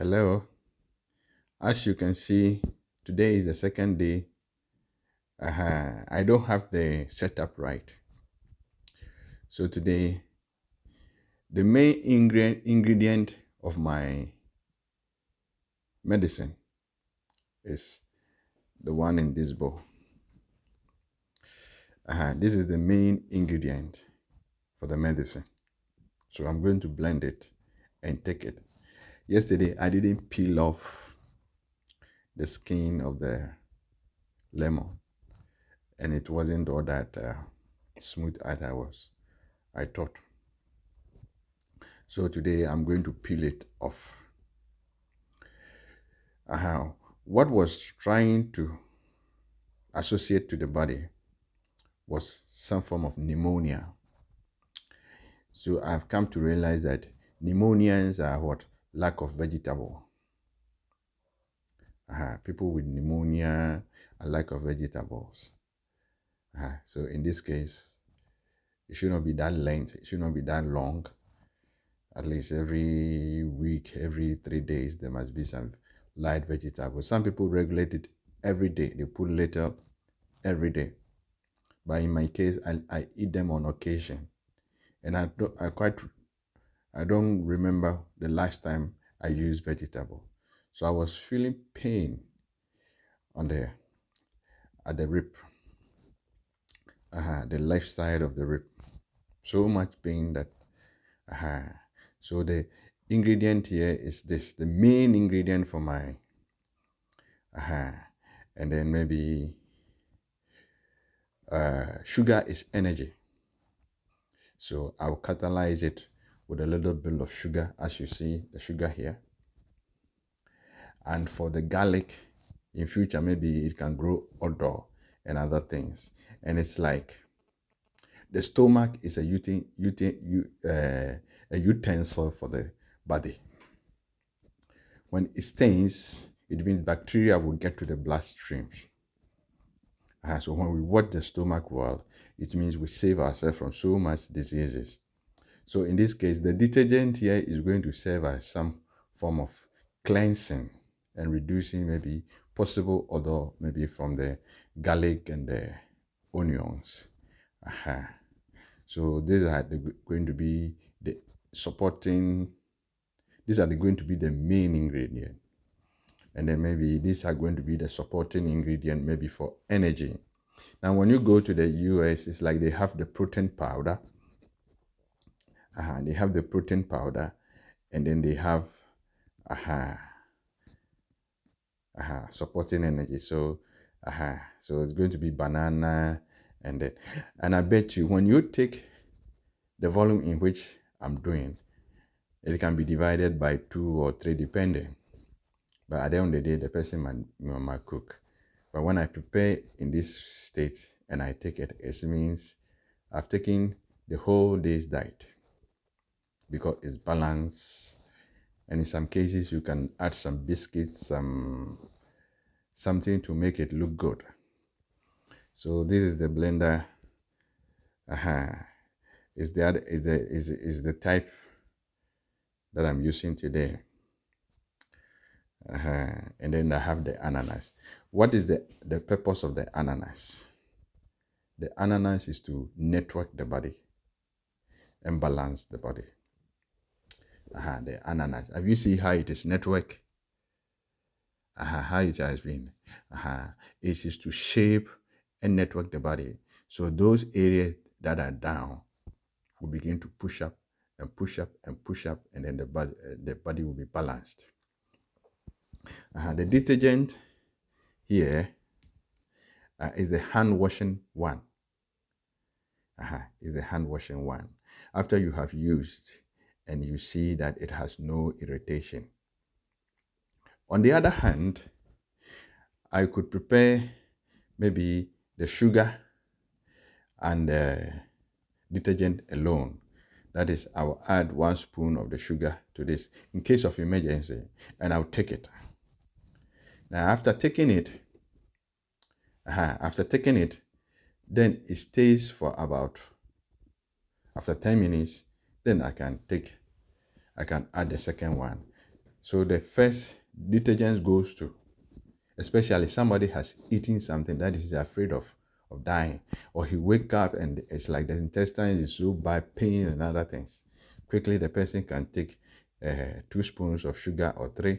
Hello. As you can see, today is the second day. I don't have the setup right. So today, the main ingredient of my medicine is the one in this bowl. This is the main ingredient for the medicine. So I'm going to blend it and take it. Yesterday, I didn't peel off the skin of the lemon, and it wasn't all that smooth as I thought. So today I'm going to peel it off. What was trying to associate to the body was some form of pneumonia. So I've come to realize that pneumonias are what? Lack of vegetable. People with pneumonia are lack of vegetables. So in this case, it should not be that length. It should not be that long. At least every week, every 3 days, there must be some light vegetables. Some people regulate it every day. They put little every day. But in my case, I eat them on occasion. And I don't remember the last time I used vegetable. So I was feeling pain at the rib, the left side of the rib. So much pain that, so the ingredient here is this, the main ingredient for my, and then maybe sugar is energy. So I'll catalyze it with a little bit of sugar, as you see the sugar here. And for the garlic, in future, maybe it can grow odor and other things. And it's like the stomach is a utensil for the body. When it stains, it means bacteria will get to the bloodstream. So when we watch the stomach well, it means we save ourselves from so much diseases. So in this case, the detergent here is going to serve as some form of cleansing and reducing maybe possible odor maybe from the garlic and the onions. So these are going to be the supporting, these are going to be the main ingredient. And then maybe these are going to be the supporting ingredient maybe for energy. Now when you go to the US, it's like they have the protein powder. They have the protein powder, and then they have supporting energy. So so it's going to be banana, and I bet you when you take the volume in which I'm doing, it can be divided by 2 or 3 depending. But at the end of the day, the person might cook. But when I prepare in this state and I take it, it means I've taken the whole day's diet because it's balanced. And in some cases, you can add some biscuits, something to make it look good. So this is the blender. Is the type that I'm using today. And then I have the ananas. What is the purpose of the ananas? The ananas is to network the body and balance the body. The ananas. Have you seen how it is network? How it has been. It is to shape and network the body. So those areas that are down will begin to push up and push up and push up, and then the body will be balanced. The detergent here is the hand washing one. Is the hand washing one. After you have used and you see that it has no irritation. On the other hand, I could prepare maybe the sugar and the detergent alone. That is, I will add 1 spoon of the sugar to this in case of emergency, and I'll take it. Now, after taking it, then it stays for about, after 10 minutes, then I can add the second one. So the first detergent goes to, especially somebody has eaten something that is afraid of dying, or he wake up and it's like the intestine is so bad, pain and other things. Quickly, the person can take 2 spoons of sugar or 3,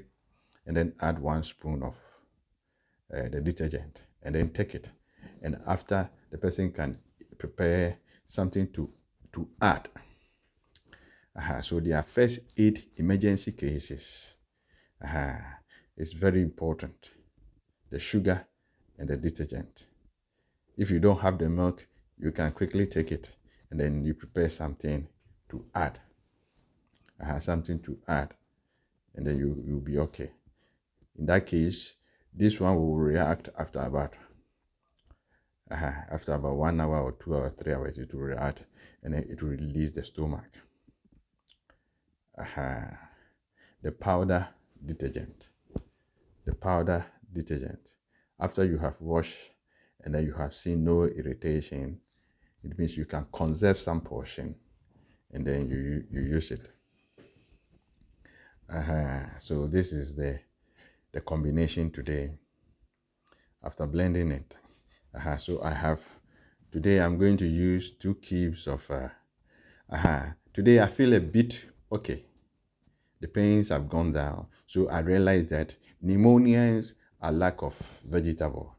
and then add 1 spoon of the detergent, and then take it. And after, the person can prepare something to add. So their first aid emergency cases. It's very important. The sugar and the detergent. If you don't have the milk, you can quickly take it and then you prepare something to add. Something to add, and then you'll be okay. In that case, this one will react after about 1 hour or 2 hours, 3 hours. It will react, and then it will release the stomach. The powder detergent. The powder detergent. After you have washed and then you have seen no irritation, it means you can conserve some portion, and then you use it. So this is the combination today. After blending it, so I have, today I'm going to use 2 cubes of today I feel a bit okay. The pains have gone down, so I realized that pneumonias are lack of vegetable.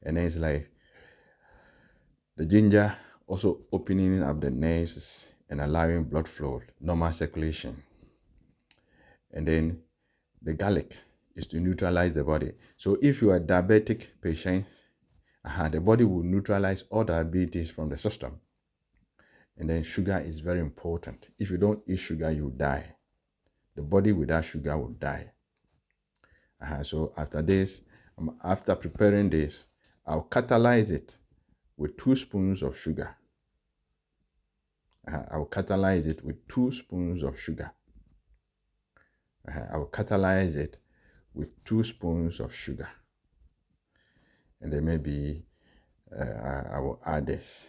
And then it's like the ginger also opening up the nerves and allowing blood flow, normal circulation. And then the garlic is to neutralize the body. So if you are a diabetic patient, the body will neutralize all diabetes from the system. And then sugar is very important. If you don't eat sugar, you die. The body without sugar will die. So after this, after preparing this, I'll catalyze it with 2 spoons of sugar. I'll catalyze it with 2 spoons of sugar. I'll catalyze it with 2 spoons of sugar. And then maybe I will add this.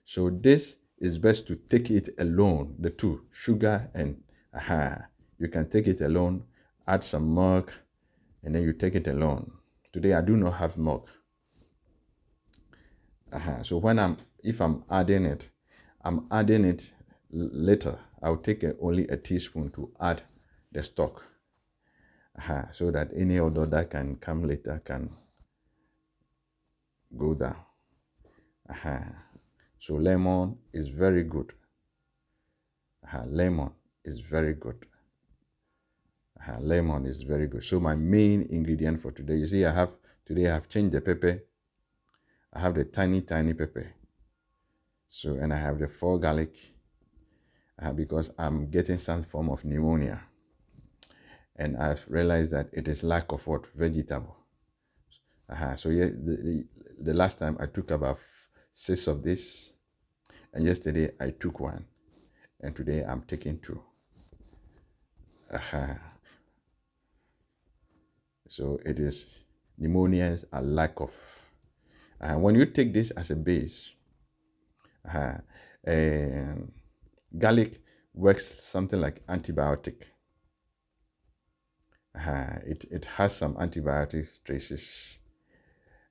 So this is best to take it alone, the 2, sugar and you can take it alone, add some milk, and then you take it alone. Today I do not have milk. So if I'm adding it, I'm adding it later. I'll take only a teaspoon to add the stock. So that any odor that can come later can go down. So lemon is very good. Lemon is very good. Lemon is very good. So my main ingredient for today, you see, today I have changed the pepper. I have the tiny pepper. So, and I have the 4 garlic because I'm getting some form of pneumonia. And I've realized that it is lack of what? Vegetable. So yeah, the last time I took about 6 of this, and yesterday I took 1, and today I'm taking 2. So it is pneumonias are lack of. When you take this as a base, garlic works something like antibiotic. It has some antibiotic traces,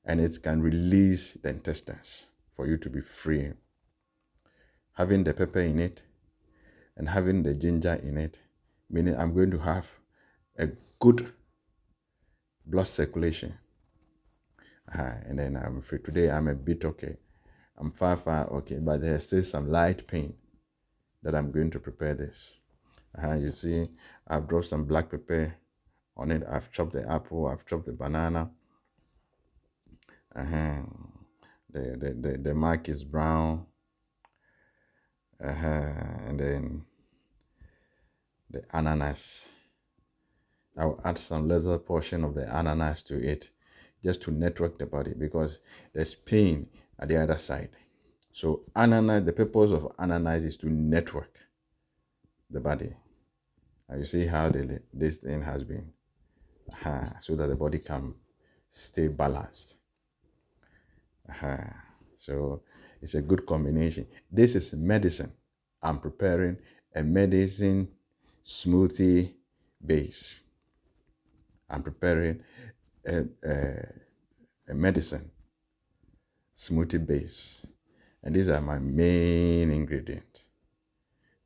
and it can release the intestines for you to be free. Having the pepper in it and having the ginger in it, meaning I'm going to have a good blood circulation. And then I'm free. Today I'm a bit okay. I'm far okay, but there's still some light pain that I'm going to prepare this. You see, I've dropped some black pepper on it. I've chopped the apple. I've chopped the banana. The mark is brown. And then the ananas. I'll add some lesser portion of the ananas to it just to network the body because there's pain at the other side. So ananas, the purpose of ananas is to network the body. And you see how this thing has been, so that the body can stay balanced. So it's a good combination. This is medicine. I'm preparing a medicine smoothie base. I'm preparing a medicine smoothie base. And these are my main ingredients.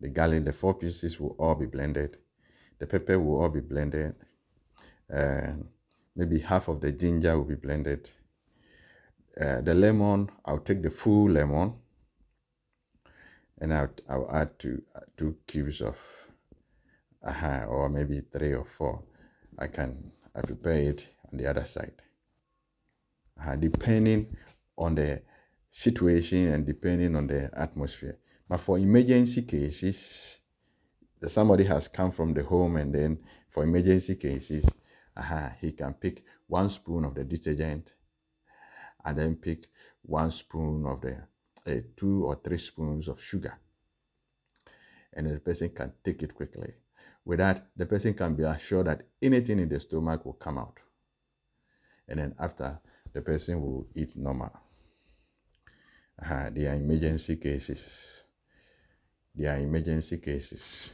The garlic, the 4 pieces will all be blended. The pepper will all be blended. Maybe half of the ginger will be blended. The lemon, I'll take the full lemon and I'll add 2 cubes of, or maybe 3 or 4. I prepare it on the other side. Depending on the situation and depending on the atmosphere. But for emergency cases, somebody has come from the home, and then for emergency cases, he can pick 1 spoon of the detergent and then pick 1 spoon of the 2 or 3 spoons of sugar, and the person can take it quickly. With that, the person can be assured that anything in the stomach will come out, and then after, the person will eat normal. They are emergency cases. They are emergency cases.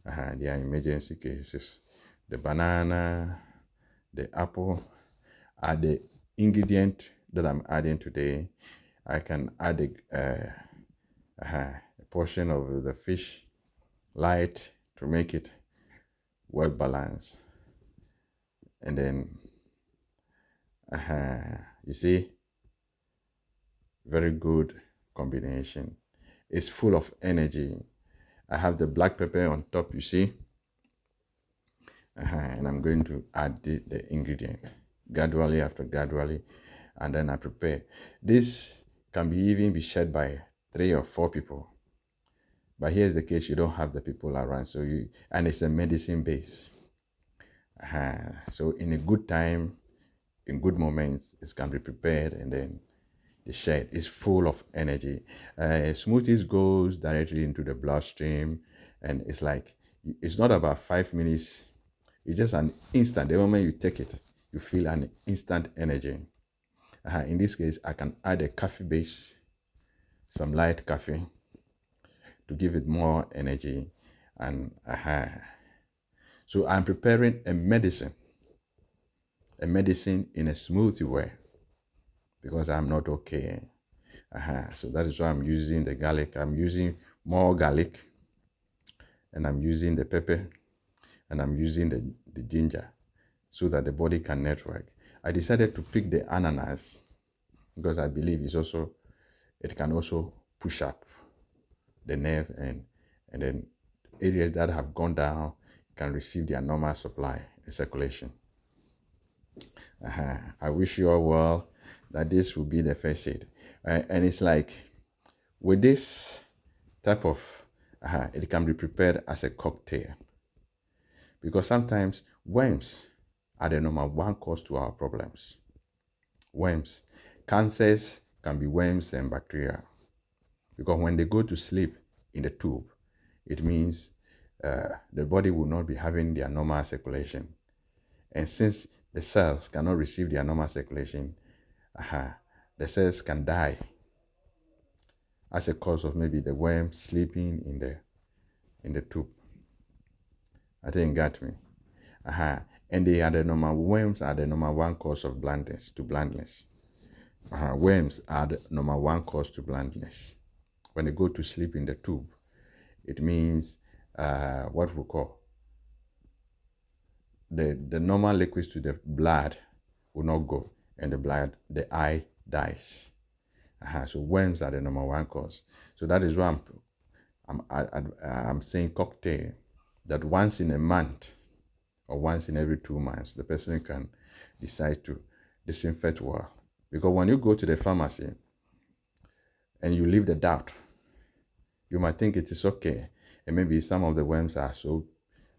They are emergency cases. The banana, the apple are the ingredient that I'm adding today. I can add a portion of the fish light to make it well balanced. And then, you see, very good combination. It's full of energy. I have the black pepper on top, you see. And I'm going to add the ingredient gradually after gradually, and then I prepare. This can even be shared by 3 or 4 people. But here's the case: you don't have the people around, and it's a medicine base. So in a good time, in good moments, it can be prepared and then the shade is full of energy. Smoothies goes directly into the bloodstream, and it's not about 5 minutes. It's just an instant. The moment you take it, you feel an instant energy. In this case, I can add a coffee base, some light coffee, to give it more energy. And so I'm preparing a medicine in a smoothie way, because I'm not okay. So that is why I'm using the garlic. I'm using more garlic, and I'm using the pepper, and I'm using the ginger, so that the body can network. I decided to pick the ananas because I believe it can also push up the nerve, and then areas that have gone down can receive their normal supply and circulation. I wish you all well, that this will be the first aid. And it's like, with this type of, it can be prepared as a cocktail. Because sometimes worms are the number 1 cause to our problems. Worms. Cancers can be worms and bacteria. Because when they go to sleep in the tube, it means the body will not be having their normal circulation. And since the cells cannot receive their normal circulation, the cells can die as a cause of maybe the worm sleeping in the tube. I think you got me. And worms are the number 1 cause of blindness. Worms are the number 1 cause to blindness. When they go to sleep in the tube, it means what we call the normal liquids to the blood will not go, and the eye dies. So worms are the number 1 cause. So that is why I'm saying cocktail, that once in a month or once in every 2 months, the person can decide to disinfect well. Because when you go to the pharmacy and you leave the doubt, you might think it is okay, and maybe some of the worms are so,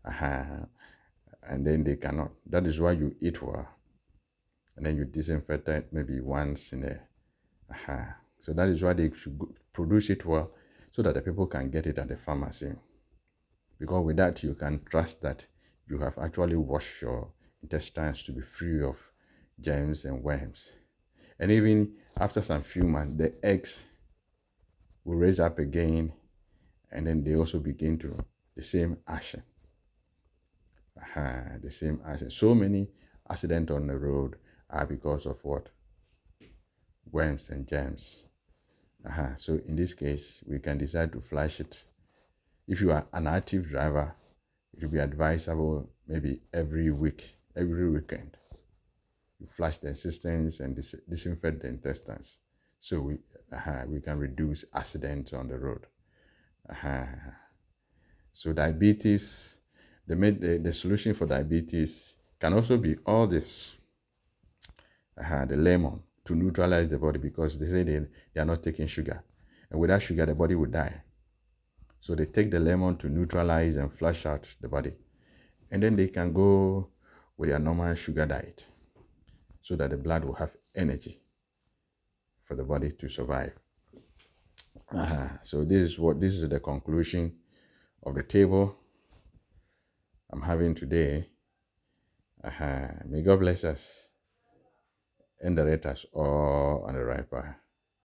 and then they cannot. That is why you eat well, and then you disinfect it maybe once in a. So that is why they should produce it well, so that the people can get it at the pharmacy. Because with that, you can trust that you have actually washed your intestines to be free of germs and worms. And even after some few months, the eggs will raise up again, and then they also begin to the same action. The same accident. So many accidents on the road are because of what? Worms and germs. So in this case, we can decide to flush it. If you are an active driver, it will be advisable maybe every weekend, you flush the intestines and disinfect the intestines, so we can reduce accidents on the road. So diabetes, the solution for diabetes can also be all this. The lemon to neutralize the body, because they say they are not taking sugar, and without sugar the body will die. So they take the lemon to neutralize and flush out the body, and then they can go with their normal sugar diet, so that the blood will have energy for the body to survive. So this is the conclusion of the table I'm having today. May God bless us and direct us all on the right path.